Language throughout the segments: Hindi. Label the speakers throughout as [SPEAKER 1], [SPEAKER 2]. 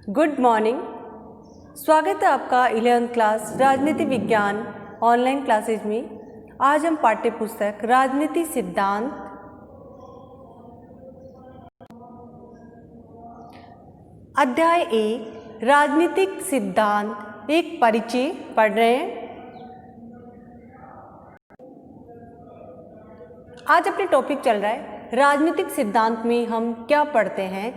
[SPEAKER 1] Good morning. स्वागत है आपका 11th क्लास राजनीति विज्ञान ऑनलाइन क्लासेज में। आज हम पाठ्य पुस्तक राजनीति सिद्धांत अध्याय 1 राजनीतिक सिद्धांत एक परिचय पढ़ रहे हैं। आज अपने टॉपिक चल रहा है राजनीतिक सिद्धांत में हम क्या पढ़ते हैं।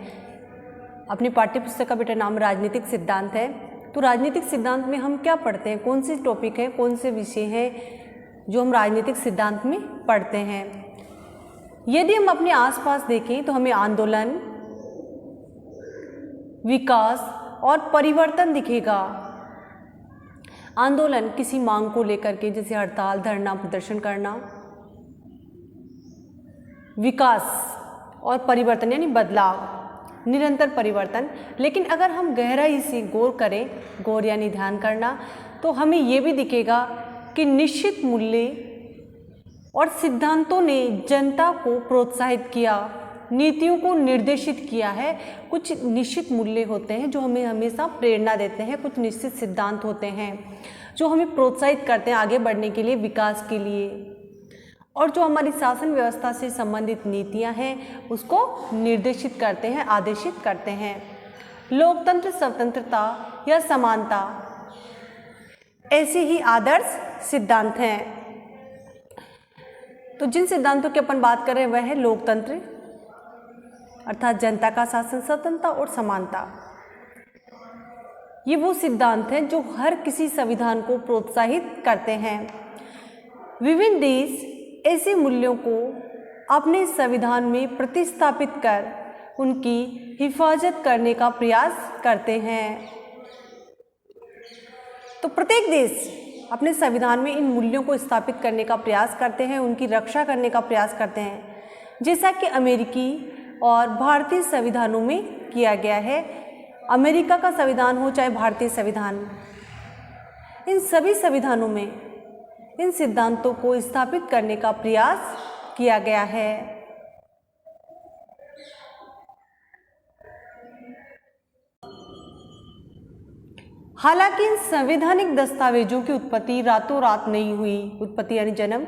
[SPEAKER 1] अपनी पाठ्य पुस्तक का बेटा नाम राजनीतिक सिद्धांत है। तो राजनीतिक सिद्धांत में हम क्या पढ़ते हैं, कौन से टॉपिक हैं, कौन से विषय हैं जो हम राजनीतिक सिद्धांत में पढ़ते हैं। यदि हम अपने आसपास देखें तो हमें आंदोलन, विकास और परिवर्तन दिखेगा। आंदोलन किसी मांग को लेकर के, जैसे हड़ताल, धरना, प्रदर्शन करना। विकास और परिवर्तन यानी बदलाव, निरंतर परिवर्तन। लेकिन अगर हम गहराई से गौर करें, गौर यानी ध्यान करना, तो हमें ये भी दिखेगा कि निश्चित मूल्य और सिद्धांतों ने जनता को प्रोत्साहित किया, नीतियों को निर्देशित किया है। कुछ निश्चित मूल्य होते हैं जो हमें हमेशा प्रेरणा देते हैं, कुछ निश्चित सिद्धांत होते हैं जो हमें प्रोत्साहित करते हैं आगे बढ़ने के लिए, विकास के लिए। और जो हमारी शासन व्यवस्था से संबंधित नीतियां हैं उसको निर्देशित करते हैं, आदेशित करते हैं। लोकतंत्र, स्वतंत्रता या समानता ऐसे ही आदर्श सिद्धांत हैं। तो जिन सिद्धांतों की अपन बात कर रहे हैं वह है लोकतंत्र अर्थात जनता का शासन, स्वतंत्रता और समानता। ये वो सिद्धांत हैं जो हर किसी संविधान को प्रोत्साहित करते हैं। विभिन्न देश ऐसे मूल्यों को अपने संविधान में प्रतिस्थापित कर उनकी हिफाजत करने का प्रयास करते हैं। तो प्रत्येक देश अपने संविधान में इन मूल्यों को स्थापित करने का प्रयास करते हैं, उनकी रक्षा करने का प्रयास करते हैं, जैसा कि अमेरिकी और भारतीय संविधानों में किया गया है। अमेरिका का संविधान हो चाहे भारतीय संविधान, इन सभी संविधानों में इन सिद्धांतों को स्थापित करने का प्रयास किया गया है। हालांकि इन संवैधानिक दस्तावेजों की उत्पत्ति रातों रात नहीं हुई। उत्पत्ति यानी जन्म।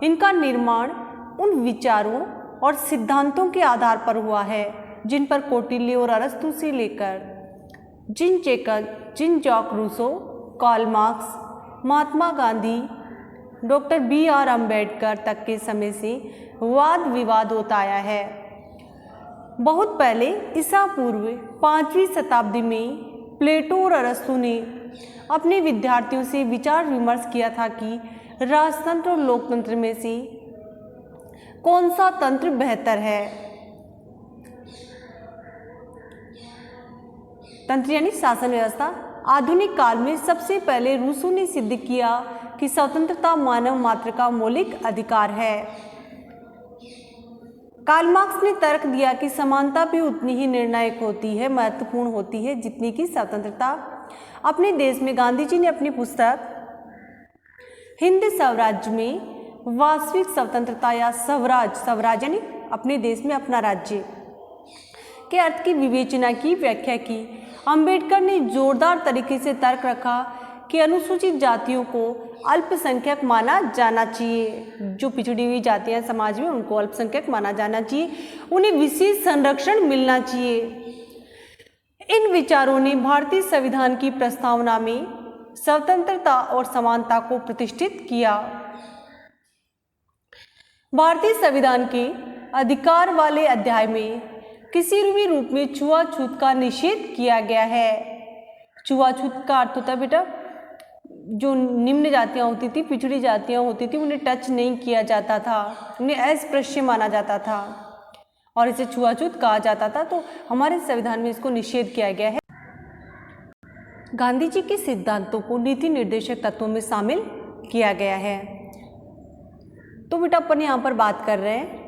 [SPEAKER 1] इनका निर्माण उन विचारों और सिद्धांतों के आधार पर हुआ है जिन पर कौटिल्य और अरस्तु से लेकर Jean Jacques Rousseau, Karl Marx, Mahatma Gandhi, doctor B.R. Ambedkar तक के समय से वाद विवाद होता आया है। बहुत पहले ईसा पूर्व 5वीं शताब्दी में प्लेटो और अरस्तु ने अपने विद्यार्थियों से विचार विमर्श किया था कि राजतंत्र और लोकतंत्र में से कौन सा तंत्र बेहतर है। तंत्र यानी शासन व्यवस्था। आधुनिक काल में सबसे पहले रूसों ने सिद्ध किया कि स्वतंत्रता मानव मात्र का मौलिक अधिकार है। कार्ल मार्क्स ने तर्क दिया कि समानता भी उतनी ही निर्णायक होती है, महत्वपूर्ण होती है जितनी कि स्वतंत्रता। अपने देश में गांधी जी ने अपनी पुस्तक हिंद स्वराज्य में वास्तविक स्वतंत्रता या स्वराज यानी अपने देश में अपना राज्य के अर्थ की विवेचना की, व्याख्या की। अंबेडकर ने जोरदार तरीके से तर्क रखा कि अनुसूचित जातियों को अल्पसंख्यक माना जाना चाहिए। जो पिछड़ी हुई जातियां समाज में उनको अल्पसंख्यक माना जाना चाहिए, उन्हें विशेष संरक्षण मिलना चाहिए। इन विचारों ने भारतीय संविधान की प्रस्तावना में स्वतंत्रता और समानता को प्रतिष्ठित किया। भारतीय संविधान के अधिकार वाले अध्याय में किसी भी रूप में छुआछूत का निषेध किया गया है। छुआछूत का अर्थ होता है बेटा, जो निम्न जातियां होती थी, पिछड़ी जातियां होती थी, उन्हें टच नहीं किया जाता था, उन्हें अस्पृश्य माना जाता था और इसे छुआछूत कहा जाता था। तो हमारे संविधान में इसको निषेध किया गया है। गांधी जी के सिद्धांतों को नीति निर्देशक तत्वों में शामिल किया गया है। तो बेटा अपन यहाँ पर बात कर रहे हैं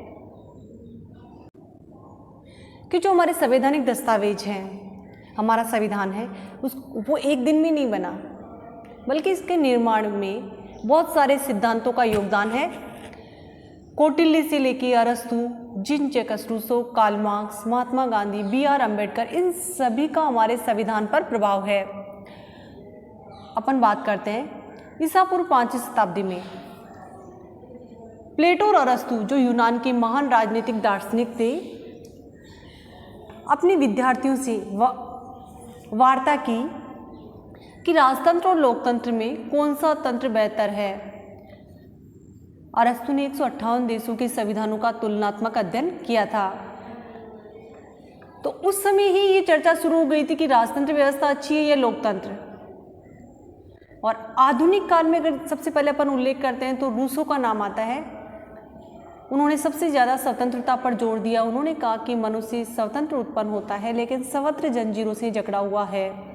[SPEAKER 1] कि जो हमारे संवैधानिक दस्तावेज हैं, हमारा संविधान है, वो एक दिन में नहीं बना, बल्कि इसके निर्माण में बहुत सारे सिद्धांतों का योगदान है। कौटिल्य से लेकर अरस्तु, Jean Jacob Rousseau, Karl Marx, Mahatma Gandhi, B.R. Ambedkar, इन सभी का हमारे संविधान पर प्रभाव है। अपन बात करते हैं ईसा पूर्व 5वीं शताब्दी में प्लेटो और अरस्तु, जो यूनान के महान राजनीतिक दार्शनिक थे, अपने विद्यार्थियों से वार्ता की कि राजतंत्र और लोकतंत्र में कौन सा तंत्र बेहतर है। अरस्तु ने 158 देशों के संविधानों का तुलनात्मक अध्ययन किया था। तो उस समय ही ये चर्चा शुरू हो गई थी कि राजतंत्र व्यवस्था अच्छी है या लोकतंत्र। और आधुनिक काल में अगर सबसे पहले अपन उल्लेख करते हैं तो रूसो का नाम आता है। उन्होंने सबसे ज़्यादा स्वतंत्रता पर जोर दिया। उन्होंने कहा कि मनुष्य स्वतंत्र उत्पन्न होता है लेकिन सर्वत्र जंजीरों से जकड़ा हुआ है।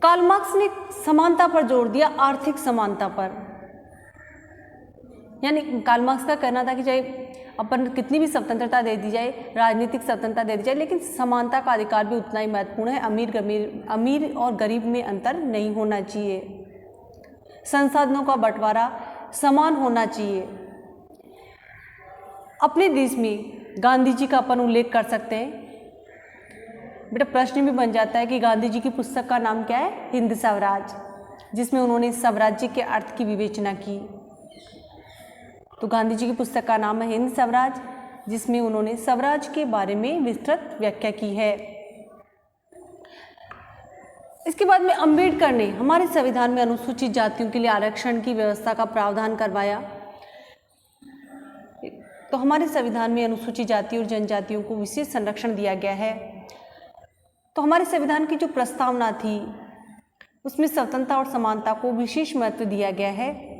[SPEAKER 1] कार्ल मार्क्स ने समानता पर जोर दिया, आर्थिक समानता पर। यानी कार्ल मार्क्स का कहना था कि चाहे अपन कितनी भी स्वतंत्रता दे दी जाए, राजनीतिक स्वतंत्रता दे दी जाए, लेकिन समानता का अधिकार भी उतना ही महत्वपूर्ण है। अमीर और गरीब में अंतर नहीं होना चाहिए। संसाधनों का बंटवारा समान होना चाहिए। अपने देश में गांधी जी का अपन उल्लेख कर सकते हैं। बेटा प्रश्न भी बन जाता है कि गांधी जी की पुस्तक का नाम क्या है? हिंद स्वराज, जिसमें उन्होंने स्वराज्य के अर्थ की विवेचना की। तो गांधी जी की पुस्तक का नाम है हिंद स्वराज, जिसमें उन्होंने स्वराज के बारे में विस्तृत व्याख्या की है। इसके बाद में अंबेडकर ने हमारे संविधान में अनुसूचित जातियों के लिए आरक्षण की व्यवस्था का प्रावधान करवाया। तो हमारे संविधान में अनुसूचित जाति और जनजातियों को विशेष संरक्षण दिया गया है। तो हमारे संविधान की जो प्रस्तावना थी उसमें स्वतंत्रता और समानता को विशेष महत्व दिया गया है।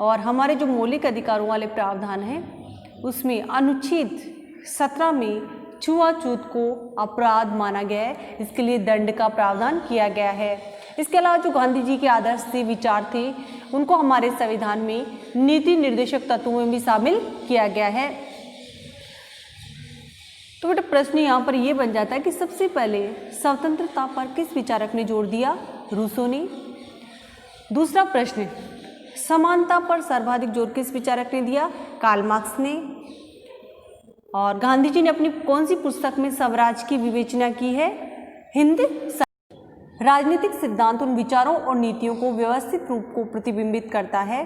[SPEAKER 1] और हमारे जो मौलिक अधिकारों वाले प्रावधान हैं उसमें अनुच्छेद 17 में छुआछूत को अपराध माना गया है। इसके लिए दंड का प्रावधान किया गया है। इसके अलावा जो गांधी जी के आदर्श थे, विचार थे, उनको हमारे संविधान में नीति निर्देशक तत्वों में भी शामिल किया गया है। तो बेटा प्रश्न यहाँ पर यह बन जाता है कि सबसे पहले स्वतंत्रता पर किस विचारक ने जोर दिया? रूसो ने। दूसरा प्रश्न, समानता पर सर्वाधिक जोर किस विचारक ने दिया? कार्ल मार्क्स ने। और गांधी जी ने अपनी कौन सी पुस्तक में स्वराज की विवेचना की है? हिंद। राजनीतिक सिद्धांत उन विचारों और नीतियों को व्यवस्थित रूप को प्रतिबिंबित करता है।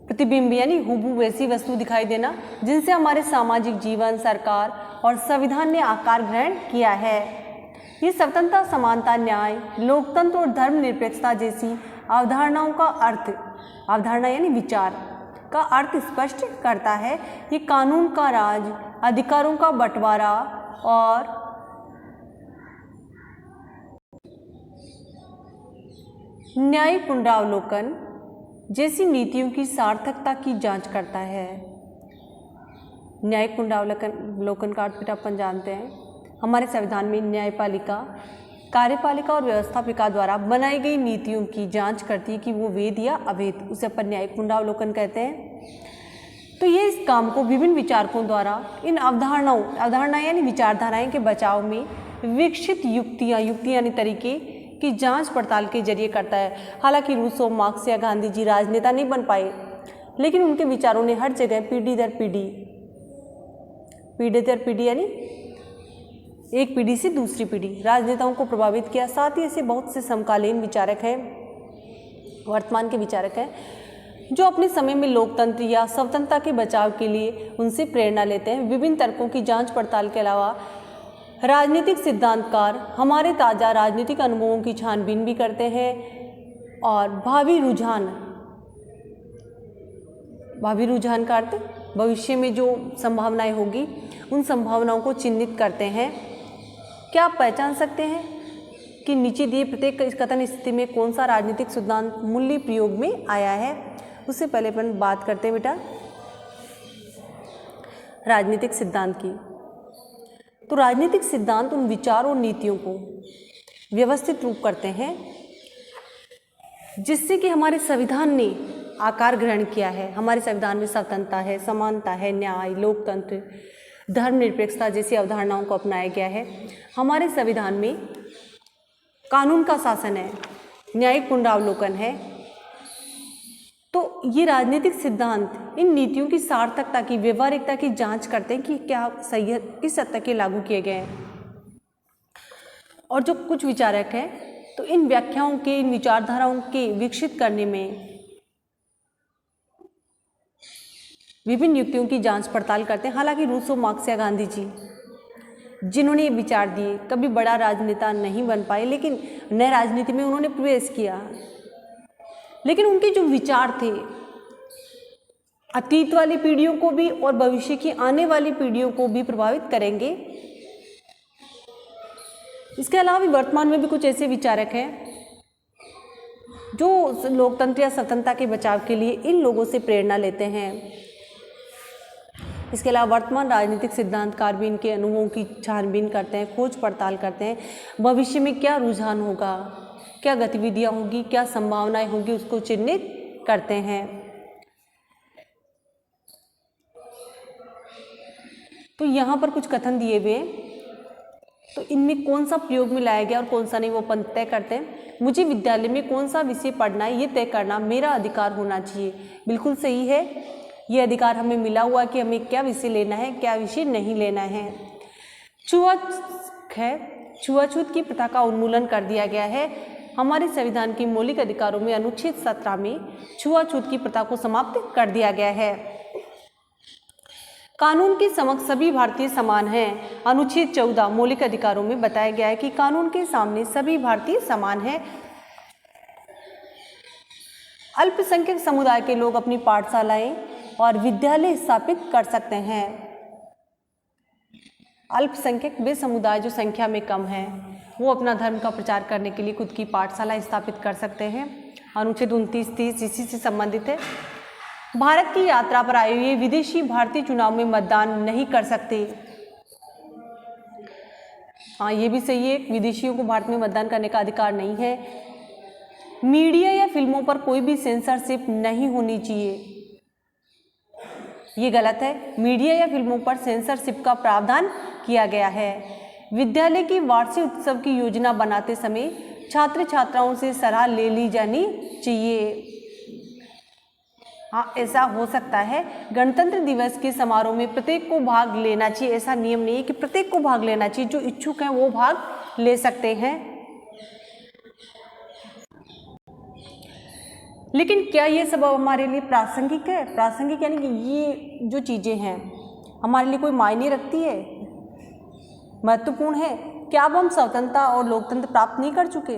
[SPEAKER 1] प्रतिबिंब यानी हूबहू वैसी वस्तु दिखाई देना जिनसे हमारे सामाजिक जीवन, सरकार और संविधान ने आकार ग्रहण किया है। ये स्वतंत्रता, समानता, न्याय, लोकतंत्र और धर्मनिरपेक्षता जैसी अवधारणाओं का अर्थ, अवधारणा यानी विचार का अर्थ स्पष्ट करता है। ये कानून का राज, अधिकारों का बंटवारा और न्याय पुनरावलोकन जैसी नीतियों की सार्थकता की जांच करता है। न्यायिक पुनरावलोकन का अर्थ अपन जानते हैं। हमारे संविधान में न्यायपालिका, कार्यपालिका और व्यवस्थापिका द्वारा बनाई गई नीतियों की जांच करती है कि वो वैध या अवैध, उसे अपन न्यायिक पुनरावलोकन कहते हैं। तो ये इस काम को विभिन्न विचारकों द्वारा इन अवधारणा यानी विचारधाराएं के बचाव में विकसित युक्तियाँ यानी तरीके की जांच पड़ताल के जरिए करता है। हालांकि रूसो, मार्क्स या गांधी जी राजनेता नहीं बन पाए, लेकिन उनके विचारों ने हर जगह पीढ़ी दर पीढ़ी यानी एक पीढ़ी से दूसरी पीढ़ी राजनेताओं को प्रभावित किया। साथ ही ऐसे बहुत से समकालीन विचारक हैं, वर्तमान के विचारक हैं, जो अपने समय में लोकतंत्र या स्वतंत्रता के बचाव के लिए उनसे प्रेरणा लेते हैं। विभिन्न तर्कों की जांच पड़ताल के अलावा राजनीतिक सिद्धांतकार हमारे ताज़ा राजनीतिक अनुभवों की छानबीन भी करते हैं और भावी रुझान का अर्थ भविष्य में जो संभावनाएं होगी उन संभावनाओं को चिन्हित करते हैं। क्या आप पहचान सकते हैं कि नीचे दिए प्रत्येक कथन स्थिति में कौन सा राजनीतिक सिद्धांत मूल्य प्रयोग में आया है? उससे पहले अपन बात करते हैं बेटा राजनीतिक सिद्धांत की। तो राजनीतिक सिद्धांत उन विचार और नीतियों को व्यवस्थित रूप करते हैं जिससे कि हमारे संविधान ने आकार ग्रहण किया है। हमारे संविधान में स्वतंत्रता है, समानता है, न्याय, लोकतंत्र, धर्मनिरपेक्षता जैसी अवधारणाओं को अपनाया गया है। हमारे संविधान में कानून का शासन है, न्यायिक पुनरावलोकन है, तो ये राजनीतिक सिद्धांत इन नीतियों की सार्थकता की, व्यवहारिकता की जांच करते हैं कि क्या सही है, किस हद तक ये लागू किए गए हैं। और जो कुछ विचारक हैं तो इन व्याख्याओं के, इन विचारधाराओं के विकसित करने में विभिन्न युक्तियों की जांच पड़ताल करते हैं। हालांकि रूसो, मार्क्स या गांधी जी, जिन्होंने ये विचार दिए, कभी बड़ा राजनेता नहीं बन पाए, लेकिन नए राजनीति में उन्होंने प्रवेश किया। लेकिन उनके जो विचार थे अतीत वाली पीढ़ियों को भी और भविष्य की आने वाली पीढ़ियों को भी प्रभावित करेंगे। इसके अलावा भी वर्तमान में भी कुछ ऐसे विचारक हैं जो लोकतंत्र या स्वतंत्रता के बचाव के लिए इन लोगों से प्रेरणा लेते हैं। इसके अलावा वर्तमान राजनीतिक सिद्धांतकार भी इनके अनुभवों की छानबीन करते हैं, खोज पड़ताल करते हैं। भविष्य में क्या रुझान होगा, क्या गतिविधियां होगी, क्या संभावनाएं होगी, उसको चिन्हित करते हैं। तो यहाँ पर कुछ कथन दिए हुए हैं, तो इनमें कौन सा प्रयोग में लाया गया और कौन सा नहीं, वो अपन तय करते हैं। मुझे विद्यालय में कौन सा विषय पढ़ना है ये तय करना मेरा अधिकार होना चाहिए। बिल्कुल सही है, ये अधिकार हमें मिला हुआ कि हमें क्या विषय लेना है, क्या विषय नहीं लेना है। छुआछूत की प्रथा का उन्मूलन कर दिया गया है। हमारे संविधान के मौलिक अधिकारों में अनुच्छेद 17 में छुआछूत की प्रथा को समाप्त कर दिया गया है। कानून के समक्ष सभी भारतीय समान हैं। अनुच्छेद 14 मौलिक अधिकारों में बताया गया है कि कानून के सामने सभी भारतीय समान हैं। अल्पसंख्यक समुदाय के लोग अपनी पाठशालाएं और विद्यालय स्थापित कर सकते हैं। अल्पसंख्यक वे समुदाय जो संख्या में कम हैं, वो अपना धर्म का प्रचार करने के लिए खुद की पाठशाला स्थापित कर सकते हैं। अनुच्छेद 29-30 इसी से संबंधित है। भारत की यात्रा पर आए हुए विदेशी भारतीय चुनाव में मतदान नहीं कर सकते। हाँ, ये भी सही है, विदेशियों को भारत में मतदान करने का अधिकार नहीं है। मीडिया या फिल्मों पर कोई भी सेंसरशिप नहीं होनी चाहिए, ये गलत है। मीडिया या फिल्मों पर सेंसरशिप का प्रावधान किया गया है। विद्यालय की वार्षिक उत्सव की योजना बनाते समय छात्र छात्राओं से सलाह ले ली जानी चाहिए। हाँ, ऐसा हो सकता है। गणतंत्र दिवस के समारोह में प्रत्येक को भाग लेना चाहिए, ऐसा नियम नहीं है कि प्रत्येक को भाग लेना चाहिए। जो इच्छुक हैं वो भाग ले सकते हैं। लेकिन क्या ये सब हमारे लिए प्रासंगिक है? प्रासंगिक यानी कि ये जो चीज़ें हैं हमारे लिए कोई मायने रखती है, महत्वपूर्ण है? क्या अब हम स्वतंत्रता और लोकतंत्र प्राप्त नहीं कर चुके?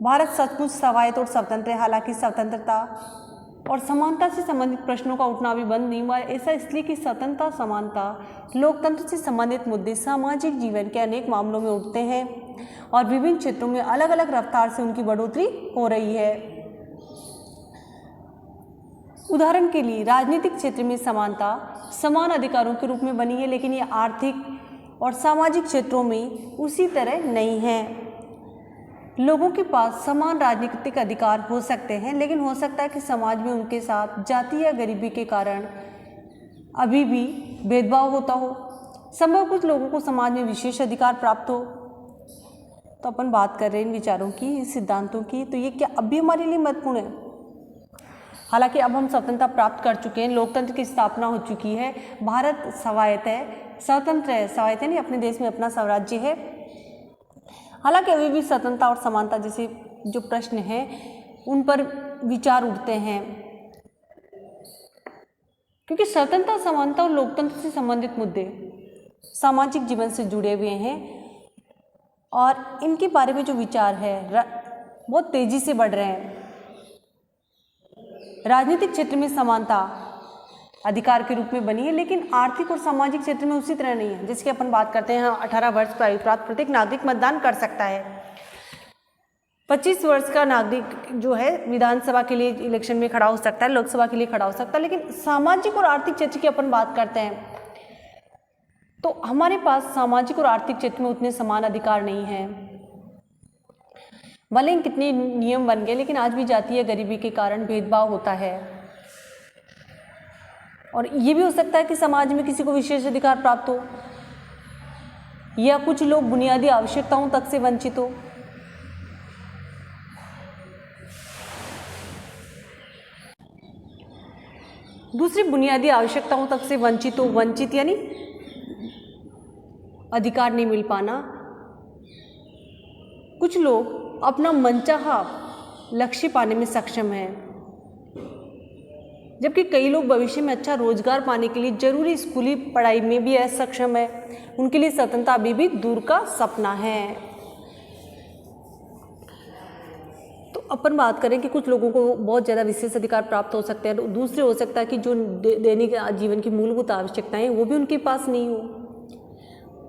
[SPEAKER 1] भारत सचमुच स्वायत्त और स्वतंत्र है। हालांकि स्वतंत्रता और समानता से संबंधित प्रश्नों का उठना अभी बंद नहीं हुआ है। ऐसा इसलिए कि स्वतंत्रता, समानता, लोकतंत्र से संबंधित मुद्दे सामाजिक जीवन के अनेक मामलों में उठते हैं और विभिन्न क्षेत्रों में अलग अलग रफ्तार से उनकी बढ़ोतरी हो रही है। उदाहरण के लिए राजनीतिक क्षेत्र में समानता समान अधिकारों के रूप में बनी है, लेकिन ये आर्थिक और सामाजिक क्षेत्रों में उसी तरह नहीं है। लोगों के पास समान राजनीतिक अधिकार हो सकते हैं, लेकिन हो सकता है कि समाज में उनके साथ जाति या गरीबी के कारण अभी भी भेदभाव होता हो। संभव कुछ लोगों को समाज में विशेष अधिकार प्राप्त हो। तो अपन बात कर रहे हैं इन विचारों की, इन सिद्धांतों की, तो ये क्या अब भी हमारे लिए महत्वपूर्ण है? हालांकि अब हम स्वतंत्रता प्राप्त कर चुके हैं, लोकतंत्र की स्थापना हो चुकी है, भारत स्वायत्त है, स्वतंत्र है। स्वायत्त यानी अपने देश में अपना स्वराज्य है। हालांकि अभी भी स्वतंत्रता और समानता जैसे जो प्रश्न हैं उन पर विचार उठते हैं, क्योंकि स्वतंत्रता, समानता और लोकतंत्र से संबंधित मुद्दे सामाजिक जीवन से जुड़े हुए हैं और इनके बारे में जो विचार है बहुत तेजी से बढ़ रहे हैं। राजनीतिक क्षेत्र में समानता अधिकार के रूप में बनी है, लेकिन आर्थिक और सामाजिक क्षेत्र में उसी तरह नहीं है। जैसे कि अपन बात करते हैं 18 वर्ष का आयु प्राप्त प्रत्येक नागरिक मतदान कर सकता है। 25 वर्ष का नागरिक जो है विधानसभा के लिए इलेक्शन में खड़ा हो सकता है, लोकसभा के लिए खड़ा हो सकता है। लेकिन सामाजिक और आर्थिक क्षेत्र की अपन बात करते हैं तो हमारे पास सामाजिक और आर्थिक क्षेत्र में उतने समान अधिकार नहीं हैं। भले ही कितने नियम बन गए, लेकिन आज भी जातीय गरीबी के कारण भेदभाव होता है। और ये भी हो सकता है कि समाज में किसी को विशेष अधिकार प्राप्त हो या कुछ लोग बुनियादी आवश्यकताओं तक से वंचित हो। दूसरी बुनियादी आवश्यकताओं तक से वंचित यानी अधिकार नहीं मिल पाना। कुछ लोग अपना मनचाहा लक्ष्य पाने में सक्षम हैं, जबकि कई लोग भविष्य में अच्छा रोजगार पाने के लिए जरूरी स्कूली पढ़ाई में भी असक्षम है। उनके लिए स्वतंत्रता अभी भी दूर का सपना है। तो अपन बात करें कि कुछ लोगों को बहुत ज़्यादा विशेष अधिकार प्राप्त हो सकते हैं, दूसरे हो सकता है कि जो दैनिक जीवन की मूलभूत आवश्यकताएं वो भी उनके पास नहीं हो।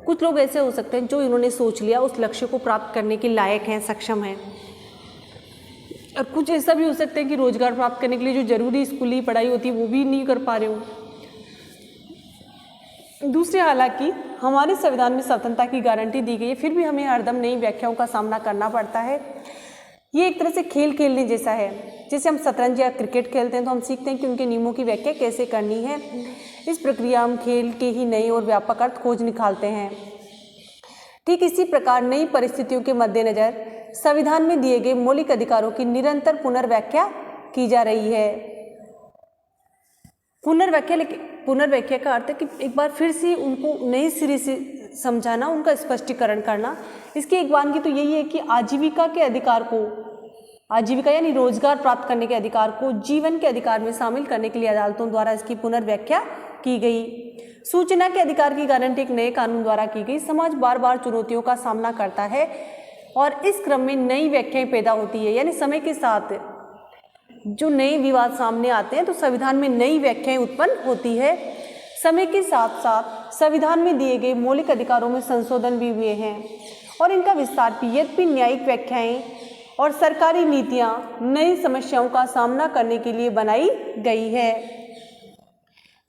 [SPEAKER 1] कुछ लोग ऐसे हो सकते हैं जो इन्होंने सोच लिया उस लक्ष्य को प्राप्त करने के लायक हैं, सक्षम हैं, और कुछ ऐसा भी हो सकता है कि रोजगार प्राप्त करने के लिए जो जरूरी स्कूली पढ़ाई होती है वो भी नहीं कर पा रहे हो। दूसरे, हालांकि हमारे संविधान में स्वतंत्रता की गारंटी दी गई है, फिर भी हमें हरदम नई व्याख्याओं का सामना करना पड़ता है। ये एक तरह से खेल खेलने जैसा है। जैसे हम शतरंज या क्रिकेट खेलते हैं तो हम सीखते हैं कि उनके नियमों की व्याख्या कैसे करनी है। इस प्रक्रिया हम खेल के ही नए और व्यापक अर्थ खोज निकालते हैं। ठीक इसी प्रकार नई परिस्थितियों के मद्देनजर संविधान में दिए गए मौलिक अधिकारों की निरंतर पुनर्व्याख्या की जा रही है। पुनर्व्याख्या का अर्थ है कि एक बार फिर से उनको नए सिरे से समझाना, उनका स्पष्टीकरण करना। इसकी एक वानगी तो यही है कि आजीविका यानी रोजगार प्राप्त करने के अधिकार को जीवन के अधिकार में शामिल करने के लिए अदालतों द्वारा इसकी पुनर्व्याख्या की गई। सूचना के अधिकार की गारंटी एक नए कानून द्वारा की गई। समाज बार बार चुनौतियों का सामना करता है और इस क्रम में नई व्याख्याएं पैदा होती है, यानी समय के साथ जो नए विवाद सामने आते हैं तो संविधान में नई व्याख्याएं उत्पन्न होती है। समय के साथ साथ संविधान में दिए गए मौलिक अधिकारों में संशोधन भी हुए हैं और इनका विस्तार भी। यद्यपि न्यायिक व्याख्याएं और सरकारी नीतियां नई समस्याओं का सामना करने के लिए बनाई गई है।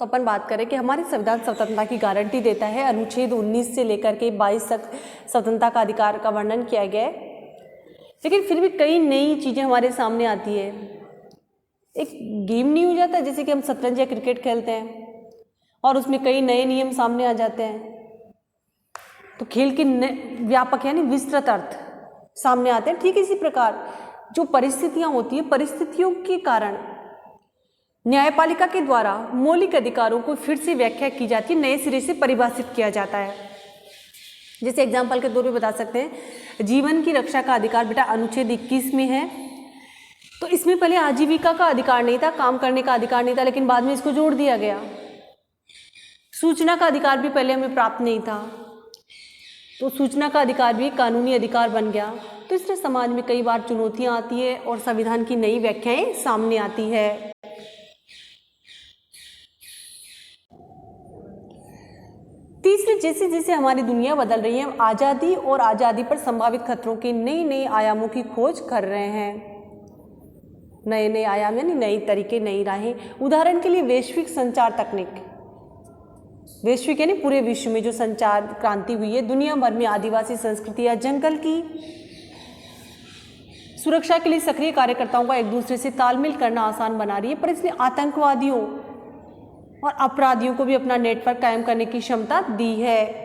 [SPEAKER 1] तो अपन बात करें कि हमारे संविधान स्वतंत्रता की गारंटी देता है। अनुच्छेद 19 से लेकर के 22 तक स्वतंत्रता का अधिकार का वर्णन किया गया है, लेकिन फिर भी कई नई चीज़ें हमारे सामने आती है। एक गेम नहीं हो जाता जैसे कि हम शतरंज या क्रिकेट खेलते हैं और उसमें कई नए नियम सामने आ जाते हैं, तो खेल के व्यापक यानी विस्तृत अर्थ सामने आते हैं। ठीक इसी प्रकार जो परिस्थितियां होती हैं, परिस्थितियों के कारण न्यायपालिका के द्वारा मौलिक अधिकारों को फिर से व्याख्या की जाती है, नए सिरे से परिभाषित किया जाता है। जैसे एग्जाम्पल के तौर पे बता सकते हैं, जीवन की रक्षा का अधिकार बेटा अनुच्छेद 21 में है। तो इसमें पहले आजीविका का अधिकार नहीं था, काम करने का अधिकार नहीं था, लेकिन बाद में इसको जोड़ दिया गया। सूचना का अधिकार भी पहले हमें प्राप्त नहीं था, तो सूचना का अधिकार भी कानूनी अधिकार बन गया। तो इससे समाज में कई बार चुनौतियां आती है और संविधान की नई व्याख्याएं सामने आती है। तीसरे, जैसे जैसे हमारी दुनिया बदल रही है, हम आज़ादी और आज़ादी पर संभावित खतरों के नए नए आयामों की खोज कर रहे हैं। नए नए आयाम यानी नई तरीके, नई राहें। उदाहरण के लिए वैश्विक संचार तकनीक, वैश्विक यानी पूरे विश्व में जो संचार क्रांति हुई है, दुनिया भर में आदिवासी संस्कृति या जंगल की सुरक्षा के लिए सक्रिय कार्यकर्ताओं का एक दूसरे से तालमेल करना आसान बना रही है, पर इसने आतंकवादियों और अपराधियों को भी अपना नेटवर्क कायम करने की क्षमता दी है।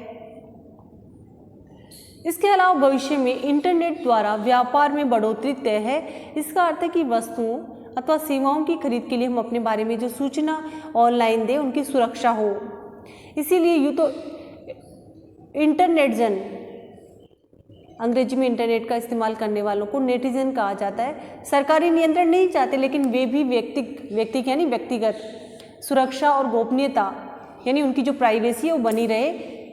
[SPEAKER 1] इसके अलावा भविष्य में इंटरनेट द्वारा व्यापार में बढ़ोतरी तय है। इसका अर्थ है कि वस्तुओं अथवा सेवाओं की खरीद के लिए हम अपने बारे में जो सूचना ऑनलाइन दें उनकी सुरक्षा हो। इसीलिए यूँ तो इंटरनेट जन, अंग्रेजी में इंटरनेट का इस्तेमाल करने वालों को नेटिजन कहा जाता है। सरकारी नियंत्रण नहीं चाहते, लेकिन वे भी व्यक्ति यानी व्यक्तिगत सुरक्षा और गोपनीयता यानी उनकी जो प्राइवेसी है वो बनी रहे।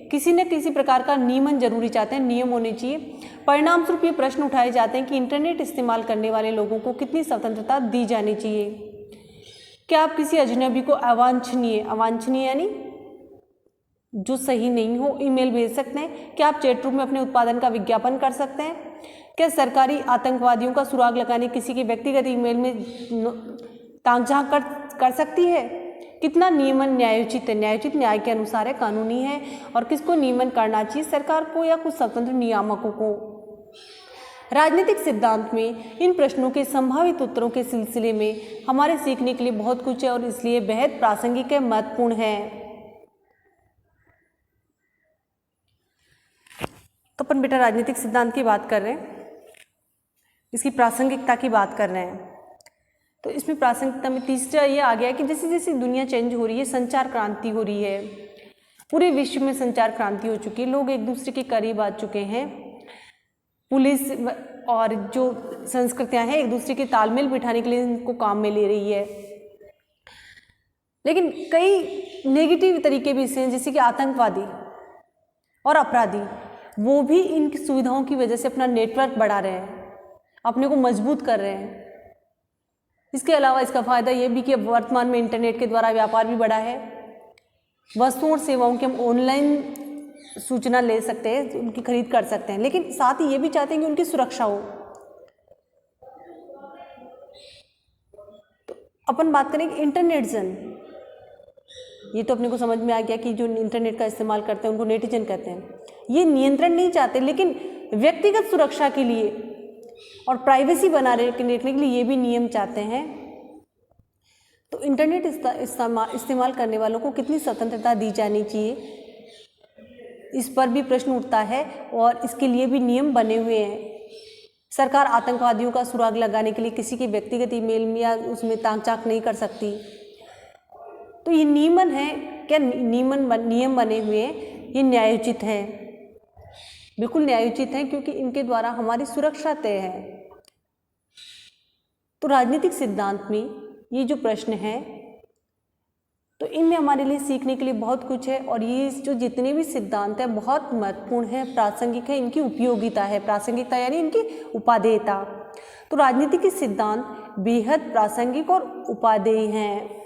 [SPEAKER 1] किसी न किसी प्रकार का नियमन जरूरी चाहते हैं, नियम होने चाहिए। परिणाम स्वरूप ये प्रश्न उठाए जाते हैं कि इंटरनेट इस्तेमाल करने वाले लोगों को कितनी स्वतंत्रता दी जानी चाहिए। क्या आप किसी अजनबी को अवांछनीय यानी जो सही नहीं हो ईमेल भेज सकते हैं? क्या आप चैट रूम में अपने उत्पादन का विज्ञापन कर सकते हैं? क्या सरकारी आतंकवादियों का सुराग लगाने किसी के व्यक्तिगत ईमेल में ताक-झांक कर सकती है? कितना नियमन न्यायोचित है? न्यायोचित न्याय के अनुसार है, कानूनी है। और किसको नियमन करना चाहिए, सरकार को या कुछ स्वतंत्र नियामकों को? राजनीतिक सिद्धांत में इन प्रश्नों के संभावित उत्तरों के सिलसिले में हमारे सीखने के लिए बहुत कुछ है और इसलिए बेहद प्रासंगिक है, महत्वपूर्ण है। तो अपन बेटा राजनीतिक सिद्धांत की बात कर रहे हैं, इसकी प्रासंगिकता की बात कर रहे हैं। तो इसमें प्रासंगिकता में तीसरा ये आ गया कि जैसे जैसे दुनिया चेंज हो रही है, संचार क्रांति हो रही है, पूरे विश्व में संचार क्रांति हो चुकी है, लोग एक दूसरे के करीब आ चुके हैं, पुलिस और जो संस्कृतियां हैं एक दूसरे के तालमेल बिठाने के लिए इनको काम में ले रही है। लेकिन कई नेगेटिव तरीके भी इससे हैं, जैसे कि आतंकवादी और अपराधी, वो भी इन सुविधाओं की वजह से अपना नेटवर्क बढ़ा रहे हैं, अपने को मजबूत कर रहे हैं। इसके अलावा इसका फायदा ये भी कि अब वर्तमान में इंटरनेट के द्वारा व्यापार भी बढ़ा है, वस्तुओं और सेवाओं की हम ऑनलाइन सूचना ले सकते हैं, उनकी खरीद कर सकते हैं, लेकिन साथ ही ये भी चाहते हैं कि उनकी सुरक्षा हो। तो अपन बात करें इंटरनेट जन, ये तो अपने को समझ में आ गया कि जो इंटरनेट का इस्तेमाल करते हैं उनको नेटिजन कहते हैं। ये नियंत्रण नहीं चाहते, लेकिन व्यक्तिगत सुरक्षा के लिए और प्राइवेसी बनाने के लिए ये भी नियम चाहते हैं। तो इंटरनेट इस्तेमाल करने वालों को कितनी स्वतंत्रता दी जानी चाहिए, इस पर भी प्रश्न उठता है और इसके लिए भी नियम बने हुए हैं। सरकार आतंकवादियों का सुराग लगाने के लिए किसी के व्यक्तिगत ईमेल में या उसमें ताक-झाँक नहीं कर सकती। तो ये नियमन है क्या, नियम बने हुए हैं, ये न्यायोचित हैं, बिल्कुल न्यायोचित हैं, क्योंकि इनके द्वारा हमारी सुरक्षा तय है। तो राजनीतिक सिद्धांत में ये जो प्रश्न है, तो इनमें हमारे लिए सीखने के लिए बहुत कुछ है, और ये जो जितने भी सिद्धांत हैं बहुत महत्वपूर्ण है, प्रासंगिक है, इनकी उपयोगिता है, प्रासंगिकता यानी इनकी उपादेयता। तो राजनीति के सिद्धांत बेहद प्रासंगिक और उपादेय हैं।